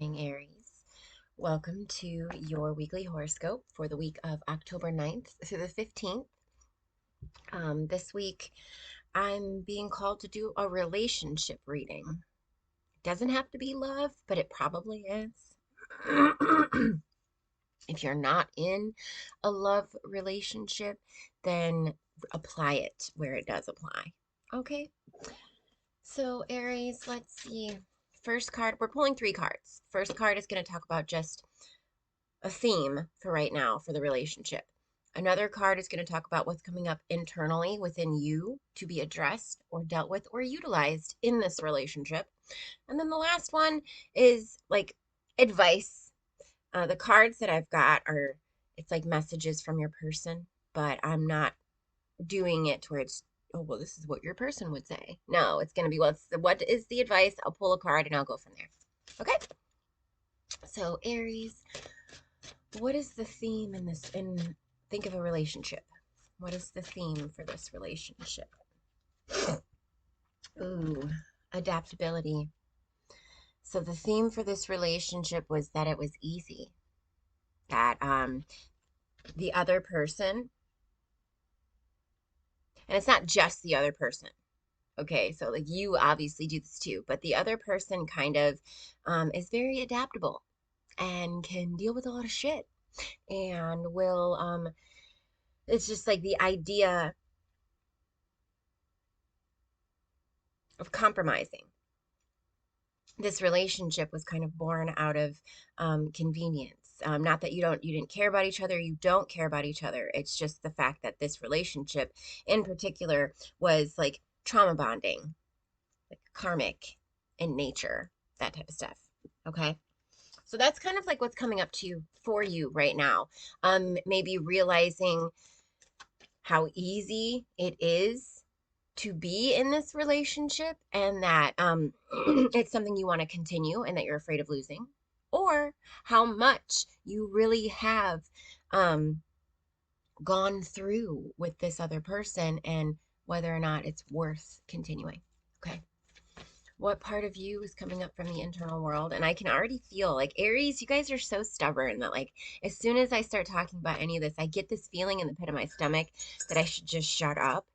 Morning, Aries. Welcome to your weekly horoscope for the week of October 9th through the 15th. This week, I'm being called to do a relationship reading. Doesn't have to be love, but it probably is. If you're not in a love relationship, then apply it where it does apply. Okay? So, Aries, let's see. First card, we're pulling three cards. First card is going to talk about just a theme for right now for the relationship. Another card is going to talk about what's coming up internally within you to be addressed or dealt with or utilized in this relationship. And then the last one is like advice. The cards that I've got are, it's like messages from your person, but I'm not doing it to where it's, oh, well, this is what your person would say. No, it's going to be, what is the advice? I'll pull a card and I'll go from there. Okay. So, Aries, what is the theme in this? Think of a relationship. What is the theme for this relationship? Ooh, adaptability. So the theme for this relationship was that it was easy. That the other person, and it's not just the other person. Okay, so like you obviously do this too, but the other person kind of is very adaptable and can deal with a lot of shit and will it's just like the idea of compromising. This relationship was kind of born out of convenience. Not that you didn't care about each other, you don't care about each other. It's just the fact that this relationship in particular was like trauma bonding, like karmic in nature, that type of stuff. Okay. So that's kind of like what's coming up to you for you right now. Maybe realizing how easy it is to be in this relationship and that it's something you want to continue and that you're afraid of losing, or how much you really have um, gone through with this other person and whether or not it's worth continuing. Okay. What part of you is coming up from the internal world? And I can already feel like Aries, you guys are so stubborn that like as soon as I start talking about any of this, I get this feeling in the pit of my stomach that I should just shut up.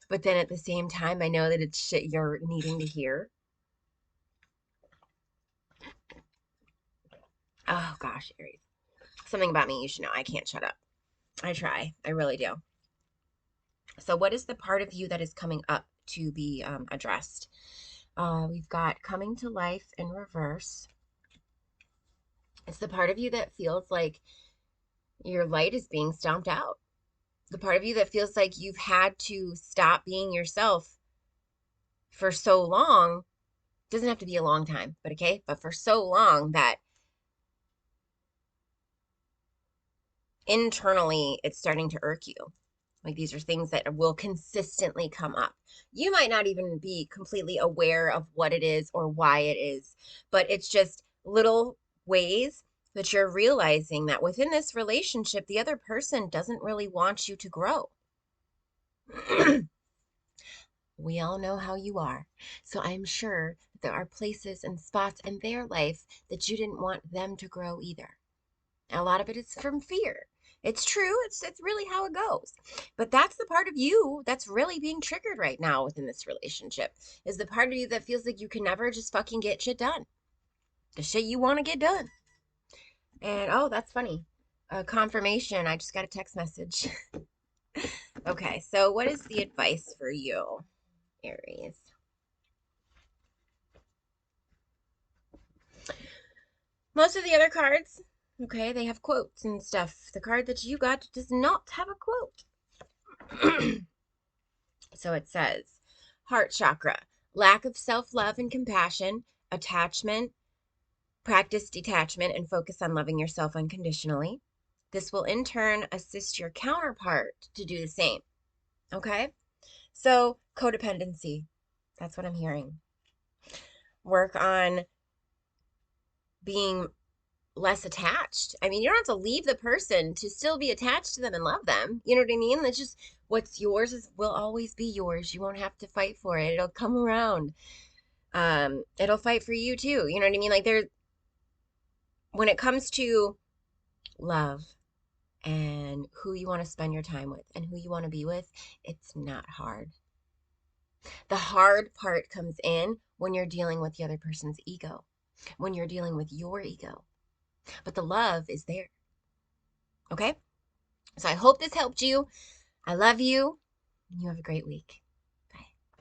But then at the same time, I know that it's shit you're needing to hear. Oh gosh, Aries. Something about me you should know. I can't shut up. I try. I really do. So, what is the part of you that is coming up to be addressed? We've got coming to life in reverse. It's the part of you that feels like your light is being stomped out. The part of you that feels like you've had to stop being yourself for so long. Doesn't have to be a long time, but okay, but for so long that internally it's starting to irk you. Like these are things that will consistently come up. You might not even be completely aware of what it is or why it is, but it's just little ways that you're realizing that within this relationship, the other person doesn't really want you to grow. We all know how you are. So I'm sure there are places and spots in their life that you didn't want them to grow either. A lot of it is from fear. It's true. It's really how it goes. But that's the part of you that's really being triggered right now within this relationship. Is the part of you that feels like you can never just fucking get shit done. The shit you want to get done. And oh, that's funny. Confirmation. I just got a text message. Okay, so what is the advice for you, Aries? Most of the other cards, okay, they have quotes and stuff. The card that you got does not have a quote. So it says, heart chakra, lack of self love and compassion, attachment, practice detachment, and focus on loving yourself unconditionally. This will in turn assist your counterpart to do the same. Okay? So, codependency. That's what I'm hearing. Work on being less attached. I mean, you don't have to leave the person to still be attached to them and love them. You know what I mean? That's just what's yours will always be yours. You won't have to fight for it. It'll come around. It'll fight for you too. You know what I mean? Like when it comes to love and who you want to spend your time with and who you want to be with, it's not hard. The hard part comes in when you're dealing with the other person's ego, when you're dealing with your ego. But the love is there. Okay? So I hope this helped you. I love you. You have a great week.